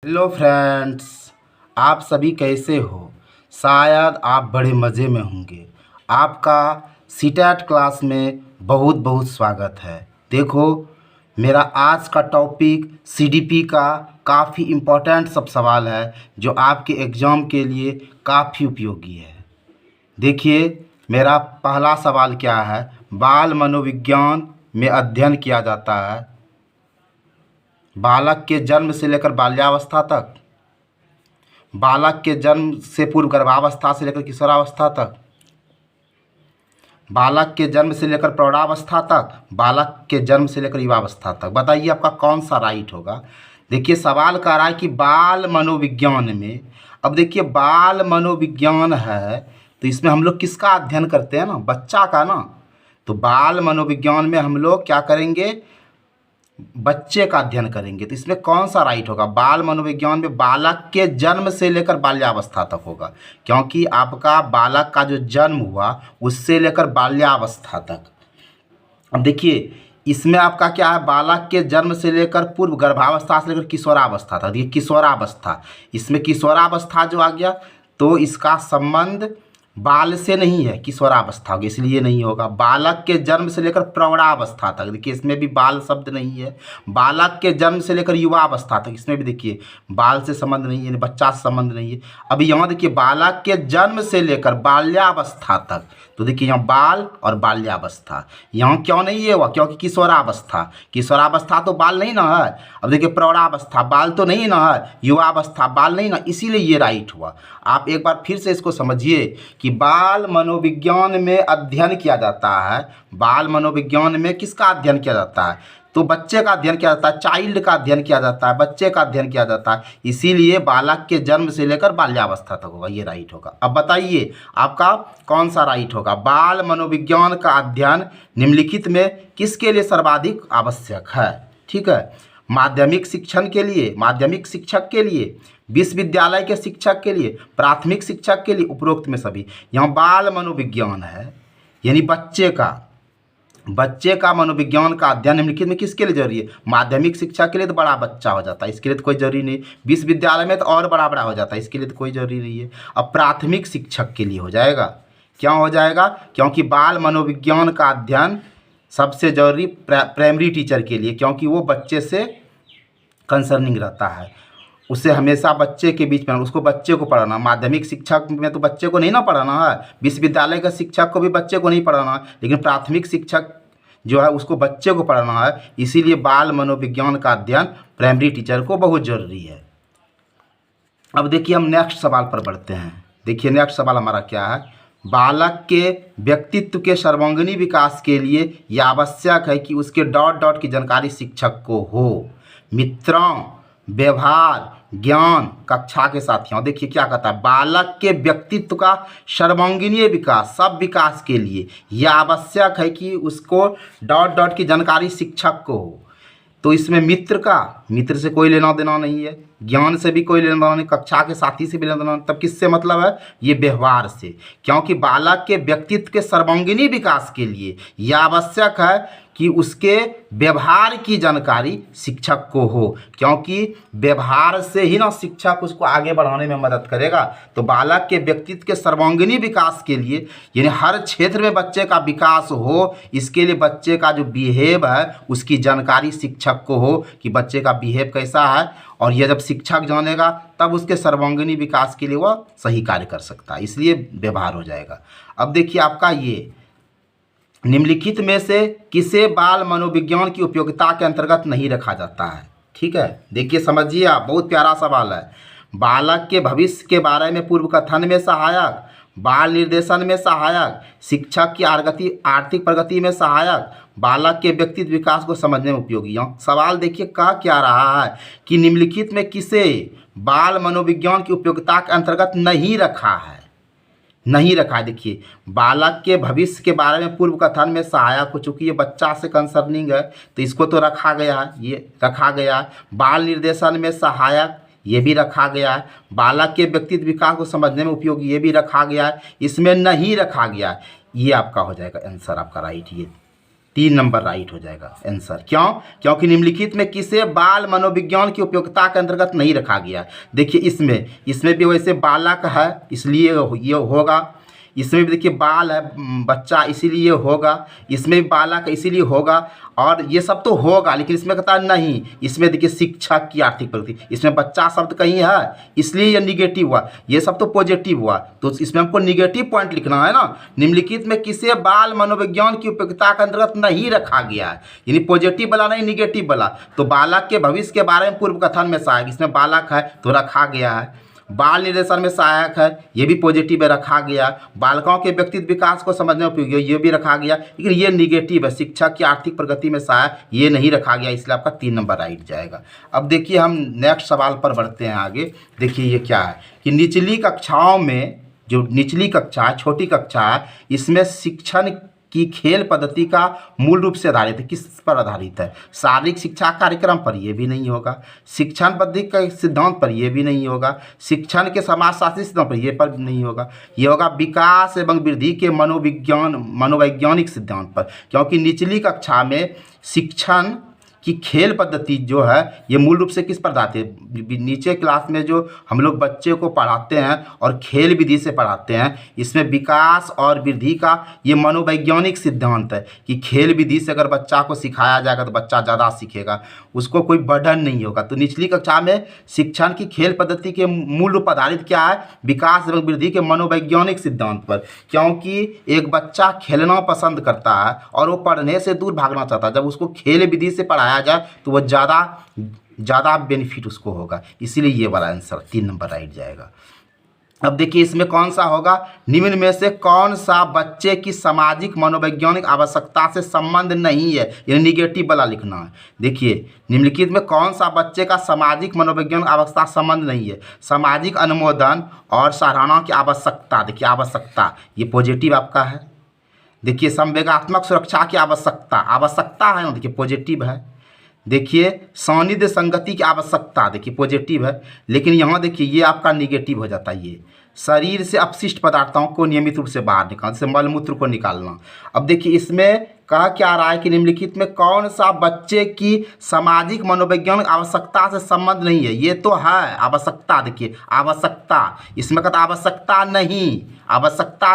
Hello friends, आप सभी कैसे हो। शायद आप बड़े मज़े में होंगे। आपका सीटेट क्लास में बहुत बहुत स्वागत है। देखो, मेरा आज का टॉपिक सीडीपी का काफ़ी इम्पोर्टेंट सब सवाल है जो आपके एग्ज़ाम के लिए काफ़ी उपयोगी है। देखिए, मेरा पहला सवाल क्या है। बाल मनोविज्ञान में अध्ययन किया जाता है बालक के जन्म से लेकर बाल्यावस्था तक, बालक के जन्म से पूर्व गर्भावस्था से लेकर किशोरावस्था तक, बालक के जन्म से लेकर प्रौढ़ावस्था तक, बालक के जन्म से लेकर युवावस्था तक। बताइए आपका कौन सा राइट होगा। देखिए, सवाल कह रहा है कि बाल मनोविज्ञान में। अब देखिए, बाल मनोविज्ञान है तो इसमें हम लोग किसका अध्ययन करते हैं ना, बच्चा का ना। तो बाल मनोविज्ञान में हम लोग क्या करेंगे, बच्चे का अध्ययन करेंगे। तो इसमें कौन सा राइट होगा। बाल मनोविज्ञान में बालक के जन्म से लेकर बाल्यावस्था तक होगा, क्योंकि आपका बालक का जो जन्म हुआ उससे लेकर बाल्यावस्था तक। अब देखिए, इसमें आपका क्या है, बालक के जन्म से लेकर पूर्व गर्भावस्था से लेकर किशोरावस्था तक। देखिए, किशोरावस्था, इसमें किशोरावस्था जो आ गया तो इसका संबंध बाल से नहीं है, किशोरावस्था होगी, इसलिए नहीं होगा। बालक के जन्म से लेकर प्रौढ़ावस्था तक, देखिए इसमें भी बाल शब्द नहीं है। बालक के जन्म से लेकर युवावस्था तक, इसमें भी देखिए बाल से संबंध नहीं है, बच्चा से संबंध नहीं है। अब यहाँ देखिए, बालक के जन्म से लेकर बाल्यावस्था तक, तो देखिए यहाँ बाल और बाल्यावस्था। यहाँ क्यों नहीं है हुआ, क्योंकि किशोरावस्था, किशोरावस्था तो बाल नहीं ना है। अब देखिए, प्रौढ़ावस्था बाल तो नहीं ना है, युवावस्था बाल नहीं ना, इसीलिए ये राइट हुआ। आप एक बार फिर से इसको समझिए कि बाल मनोविज्ञान में अध्ययन किया जाता है। बाल मनोविज्ञान में किसका अध्ययन किया जाता है, तो बच्चे का अध्ययन किया जाता है, चाइल्ड का अध्ययन किया जाता है, बच्चे का अध्ययन किया जाता है। इसीलिए बालक के जन्म से लेकर बाल्यावस्था तक होगा, ये राइट होगा। अब बताइए आपका कौन सा राइट होगा। बाल मनोविज्ञान का अध्ययन निम्नलिखित में किसके लिए सर्वाधिक आवश्यक है। ठीक है, माध्यमिक शिक्षण के लिए, माध्यमिक शिक्षक के लिए, विश्वविद्यालय के शिक्षक के लिए, प्राथमिक शिक्षक के लिए, उपरोक्त में सभी। यहाँ बाल मनोविज्ञान है यानी बच्चे का मनोविज्ञान का अध्ययन निम्नलिखित में किसके लिए जरूरी है। माध्यमिक शिक्षा के लिए तो बड़ा बच्चा हो जाता है, इसके लिए तो कोई जरूरी नहीं। विश्वविद्यालय में तो और बड़ा बड़ा हो जाता है, इसके लिए तो कोई जरूरी नहीं है। अब प्राथमिक शिक्षक के लिए हो जाएगा। क्यों हो जाएगा, क्योंकि बाल मनोविज्ञान का अध्ययन सबसे जरूरी प्राइमरी टीचर के लिए, क्योंकि वो बच्चे से कंसर्निंग रहता है, उसे हमेशा बच्चे के बीच में, उसको बच्चे को पढ़ाना। माध्यमिक शिक्षक में तो बच्चे को नहीं ना पढ़ाना है, विश्वविद्यालय का शिक्षक को भी बच्चे को नहीं पढ़ाना है, लेकिन प्राथमिक शिक्षक जो है उसको बच्चे को पढ़ाना है। इसीलिए बाल मनोविज्ञान का अध्ययन प्राइमरी टीचर को बहुत ज़रूरी है। अब देखिए, हम नेक्स्ट सवाल पर बढ़ते हैं। देखिए, नेक्स्ट सवाल हमारा क्या है। बालक के व्यक्तित्व के सर्वांगीण विकास के लिए यह आवश्यक है कि उसके डॉट डॉट की जानकारी शिक्षक को हो। मित्रों, व्यवहार, ज्ञान, कक्षा के साथियों। देखिए क्या कहता है, बालक के व्यक्तित्व का सर्वांगीण विकास, सब विकास के लिए यह आवश्यक है कि उसको डॉट डॉट की जानकारी शिक्षक को हो। तो इसमें मित्र से कोई लेना देना नहीं है, ज्ञान से भी कोई लेना देना नहीं, कक्षा के साथी से भी लेना देना। तब किससे मतलब है, ये व्यवहार से, क्योंकि बालक के व्यक्तित्व के सर्वांगीण विकास के लिए यह आवश्यक है कि उसके व्यवहार की जानकारी शिक्षक को हो, क्योंकि व्यवहार से ही ना शिक्षक उसको आगे बढ़ाने में मदद करेगा। तो बालक के व्यक्तित्व के सर्वांगीण विकास के लिए, यानी हर क्षेत्र में बच्चे का विकास हो, इसके लिए बच्चे का जो बिहेव है उसकी जानकारी शिक्षक को हो कि बच्चे का बिहेव कैसा है। और यह जब शिक्षक जानेगा तब उसके सर्वांगीण विकास के लिए वह सही कार्य कर सकता है, इसलिए व्यवहार हो जाएगा। अब देखिए आपका ये, निम्नलिखित में से किसे बाल मनोविज्ञान की उपयोगिता के अंतर्गत नहीं रखा जाता है। ठीक है, देखिए समझिए आप, बहुत प्यारा सवाल है। बालक के भविष्य के बारे में पूर्व कथन में सहायक, बाल निर्देशन में सहायक, शिक्षक की आर्थिक प्रगति में सहायक, बालक के व्यक्तित्व विकास को समझने में उपयोगी। सवाल देखिए कह क्या रहा है कि निम्नलिखित में किसे बाल मनोविज्ञान की उपयोगिता के अंतर्गत नहीं रखा है, नहीं रखा है। देखिए, बालक के भविष्य के बारे में पूर्व कथन में सहायक हो, चूँकि ये बच्चा से कंसर्निंग है तो इसको तो रखा गया है, ये रखा गया है। बाल निर्देशन में सहायक, ये भी रखा गया है। बालक के व्यक्तित्व विकास को समझने में उपयोगी, ये भी रखा गया है। इसमें नहीं रखा गया है, ये आपका हो जाएगा आंसर, आपका राइट। ये 3 नंबर राइट हो जाएगा आंसर। क्यों? क्योंकि निम्नलिखित में किसे बाल मनोविज्ञान की उपयोगिता के अंतर्गत नहीं रखा गया। देखिए इसमें भी वैसे बालक है इसलिए ये होगा, इसमें भी देखिए बाल है बच्चा इसीलिए होगा, इसमें भी बालक इसीलिए होगा, और ये सब तो होगा, लेकिन इसमें कहता है नहीं, इसमें देखिए शिक्षक की आर्थिक प्रगति, इसमें बच्चा शब्द कहीं है इसलिए ये निगेटिव हुआ, ये सब तो पॉजिटिव हुआ, तो इसमें हमको निगेटिव पॉइंट लिखना है ना। निम्नलिखित में किसे बाल मनोविज्ञान की उपयोगिता के अंतर्गत नहीं रखा गया है, यानी पॉजिटिव वाला नहीं निगेटिव वाला। तो बालक के भविष्य के बारे में पूर्व कथन में सहायक, इसमें बालक है तो रखा गया है। बाल निर्देशन में सहायक है, ये भी पॉजिटिव में रखा गया। बालकों के व्यक्तित्व विकास को समझने उपयोगी, ये भी रखा गया, लेकिन ये निगेटिव है। शिक्षा की आर्थिक प्रगति में सहायक ये नहीं रखा गया, इसलिए आपका 3 नंबर राइट जाएगा। अब देखिए हम नेक्स्ट सवाल पर बढ़ते हैं आगे। देखिए ये क्या है कि निचली कक्षाओं में, जो निचली कक्षा है छोटी कक्षा है, इसमें शिक्षण की खेल पद्धति का मूल रूप से आधारित है। किस पर आधारित है? शारीरिक शिक्षा कार्यक्रम पर, ये भी नहीं होगा। शिक्षण पद्धति के सिद्धांत पर, ये भी नहीं होगा। शिक्षण के समाजशास्त्री सिद्धांत पर, ये पर भी नहीं होगा। ये होगा विकास एवं वृद्धि के मनोवैज्ञानिक सिद्धांत पर, क्योंकि निचली कक्षा में शिक्षण कि खेल पद्धति जो है ये मूल रूप से किस पर आधारित है? नीचे क्लास में जो हम लोग बच्चे को पढ़ाते हैं और खेल विधि से पढ़ाते हैं, इसमें विकास और वृद्धि का ये मनोवैज्ञानिक सिद्धांत है कि खेल विधि से अगर बच्चा को सिखाया जाएगा तो बच्चा ज़्यादा सीखेगा, उसको कोई बर्डन नहीं होगा। तो निचली कक्षा में शिक्षण की खेल पद्धति के मूल रूप आधारित क्या है? विकास एवं वृद्धि के मनोवैज्ञानिक सिद्धांत पर, क्योंकि एक बच्चा खेलना पसंद करता है और वो पढ़ने से दूर भागना चाहता है। जब उसको खेल विधि से पढ़ाया जाए तो वो ज़्यादा बेनिफिट उसको होगा, इसीलिए ये वाला आंसर 3 नंबर राइट जाएगा। अब देखिए इसमें कौन सा होगा? निम्न में से कौन सा बच्चे की सामाजिक मनोवैज्ञानिक आवश्यकता से संबंध नहीं है, यानी निगेटिव वाला लिखना है। देखिए निम्नलिखित में कौन सा बच्चे का सामाजिक मनोवैज्ञानिक आवश्यकता संबंध नहीं है? सामाजिक अनुमोदन और सराहना की आवश्यकता, देखिए आवश्यकता ये पॉजिटिव आपका है। देखिए संवेगात्मक सुरक्षा की आवश्यकता है, देखिए पॉजिटिव है। देखिए सानिध्य संगति की आवश्यकता, देखिए पॉजिटिव है, लेकिन यहाँ देखिए ये आपका निगेटिव हो जाता है। ये शरीर से अपशिष्ट पदार्थों को नियमित रूप से बाहर निकालना, जैसे मलमूत्र को निकालना। अब देखिए इसमें कहा क्या रहा है कि निम्नलिखित में कौन सा बच्चे की सामाजिक मनोवैज्ञानिक आवश्यकता से संबंध नहीं है? ये तो है आवश्यकता, देखिए आवश्यकता, इसमें कहता आवश्यकता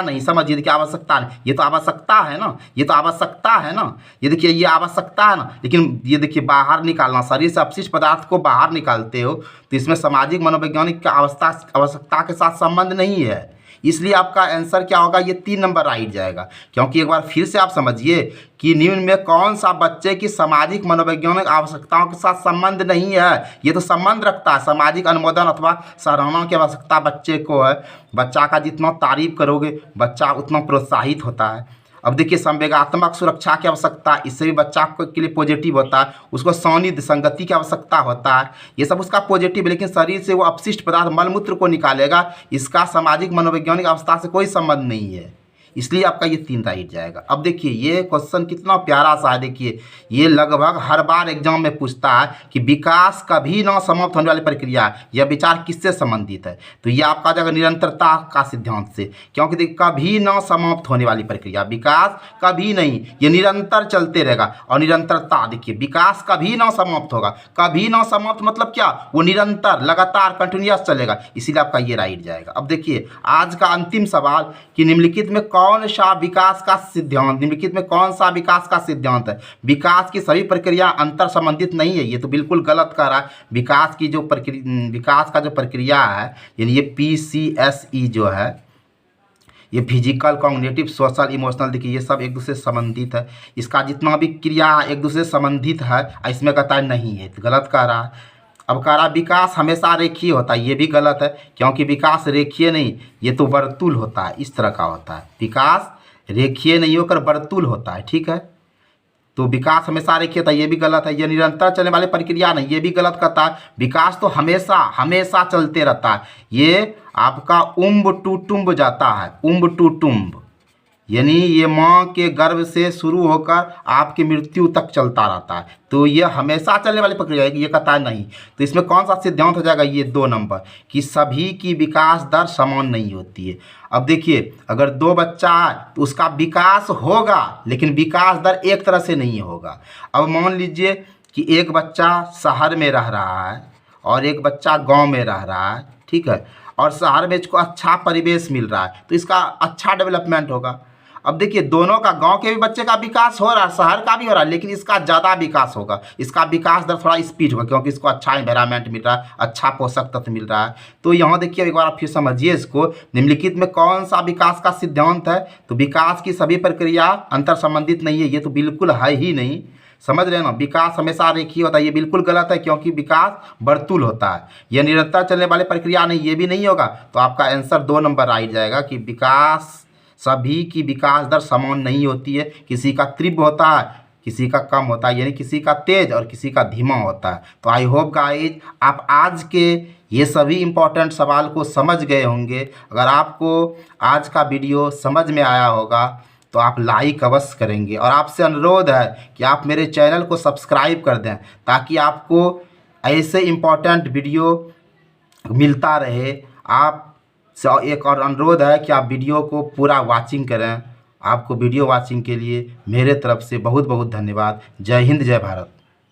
नहीं, समझिए देखिए आवश्यकता नहीं, ये तो आवश्यकता है ना, ये तो आवश्यकता है ना, ये देखिए ये आवश्यकता है ना, लेकिन ये देखिए बाहर निकालना, शरीर से अपशिष्ट पदार्थ को बाहर निकालते हो तो इसमें सामाजिक मनोवैज्ञानिक आवश्यकता के साथ संबंध नहीं है, इसलिए आपका आंसर क्या होगा? ये 3 नंबर राइट जाएगा। क्योंकि एक बार फिर से आप समझिए कि निम्न में कौन सा बच्चे की सामाजिक मनोवैज्ञानिक आवश्यकताओं के साथ संबंध नहीं है? ये तो संबंध रखता है, सामाजिक अनुमोदन अथवा सराहना की आवश्यकता बच्चे को है। बच्चा का जितना तारीफ करोगे बच्चा उतना प्रोत्साहित होता है। अब देखिए संवेगात्मक सुरक्षा की आवश्यकता, इससे भी बच्चा के लिए पॉजिटिव होता है। उसको सानिध्य संगति की आवश्यकता होता है, ये सब उसका पॉजिटिव है, लेकिन शरीर से वो अपशिष्ट पदार्थ मलमूत्र को निकालेगा, इसका सामाजिक मनोवैज्ञानिक अवस्था से कोई संबंध नहीं है, इसलिए आपका ये 3 राइट जाएगा। अब देखिए ये क्वेश्चन कितना प्यारा सा है। देखिए ये लगभग हर बार एग्जाम में पूछता है कि विकास कभी ना समाप्त होने वाली प्रक्रिया है, यह विचार किससे संबंधित है? तो ये आपका जाएगा निरंतरता का सिद्धांत से, क्योंकि देखिए कभी ना समाप्त होने वाली प्रक्रिया, विकास कभी नहीं, ये निरंतर चलते रहेगा। और निरंतरता देखिए विकास कभी ना समाप्त होगा, कभी ना समाप्त मतलब क्या? वो निरंतर लगातार कंटिन्यूअस चलेगा, इसीलिए आपका ये राइट जाएगा। अब देखिए आज का अंतिम सवाल कि निम्नलिखित में कौन सा विकास का सिद्धांत, निम्नलिखित में कौन सा विकास का सिद्धांत है? विकास की सभी प्रक्रिया अंतर संबंधित नहीं है, ये तो बिल्कुल गलत कह रहा है। विकास का जो प्रक्रिया है, यानी ये PCSE जो है, ये फिजिकल, कॉग्निटिव, सोशल, इमोशनल, देखिए ये सब एक दूसरे से संबंधित है। इसका जितना भी क्रिया एक दूसरे से संबंधित है, इसमें कहता है नहीं है, तो गलत कह रहा है। अब कह रहा विकास हमेशा रेखीय होता है, ये भी गलत है, क्योंकि विकास रेखीय नहीं, ये तो वर्तुल होता है, इस तरह का होता है। विकास रेखीय नहीं होकर वर्तुल होता है, ठीक है। तो विकास हमेशा रेखीय होता है, ये भी गलत है। ये निरंतर चलने वाली प्रक्रिया नहीं, ये भी गलत कहता है। विकास तो हमेशा चलते रहता है, ये आपका उम्ब टू टुम्ब जाता है, उम्ब टू टुम्ब, यानी ये माँ के गर्भ से शुरू होकर आपकी मृत्यु तक चलता रहता है। तो ये हमेशा चलने वाली प्रक्रिया है, ये कहता है नहीं। तो इसमें कौन सा सिद्धांत हो जाएगा, ये 2 नंबर, कि सभी की विकास दर समान नहीं होती है। अब देखिए, अगर 2 बच्चा है तो उसका विकास होगा, लेकिन विकास दर एक तरह से नहीं होगा। अब मान लीजिए कि एक बच्चा शहर में रह रहा है और एक बच्चा गांव में रह रहा है, ठीक है, और शहर में इसको अच्छा परिवेश मिल रहा है तो इसका अच्छा डेवलपमेंट होगा। अब देखिए, दोनों का, गांव के भी बच्चे का विकास हो रहा है, शहर का भी हो रहा है, लेकिन इसका ज़्यादा विकास होगा, इसका विकास दर थोड़ा स्पीड होगा, क्योंकि इसको अच्छा एनवायरनमेंट मिल रहा है, अच्छा पोषक तत्व मिल रहा है। तो यहाँ देखिए, एक बार फिर समझिए इसको, निम्नलिखित में कौन सा विकास का सिद्धांत है। तो विकास की सभी प्रक्रिया अंतर संबंधित नहीं है, ये तो बिल्कुल है ही नहीं। समझ रहे हैं ना, विकास हमेशा रेखीय होता है, ये बिल्कुल गलत है, क्योंकि विकास वर्तुल होता है, यह निरंतर चलने वाली प्रक्रिया नहीं, ये भी नहीं होगा। तो आपका आंसर 2 नंबर राइट जाएगा कि विकास, सभी की विकास दर समान नहीं होती है, किसी का तीव्र होता है, किसी का कम होता है, यानी किसी का तेज और किसी का धीमा होता है। तो आई होप गाइज आप आज के ये सभी इम्पोर्टेंट सवाल को समझ गए होंगे। अगर आपको आज का वीडियो समझ में आया होगा तो आप लाइक अवश्य करेंगे, और आपसे अनुरोध है कि आप मेरे चैनल को सब्सक्राइब कर दें, ताकि आपको ऐसे इम्पोर्टेंट वीडियो मिलता रहे। आप से एक और अनुरोध है कि आप वीडियो को पूरा वाचिंग करें। आपको वीडियो वाचिंग के लिए मेरे तरफ से बहुत बहुत धन्यवाद। जय हिंद, जय भारत।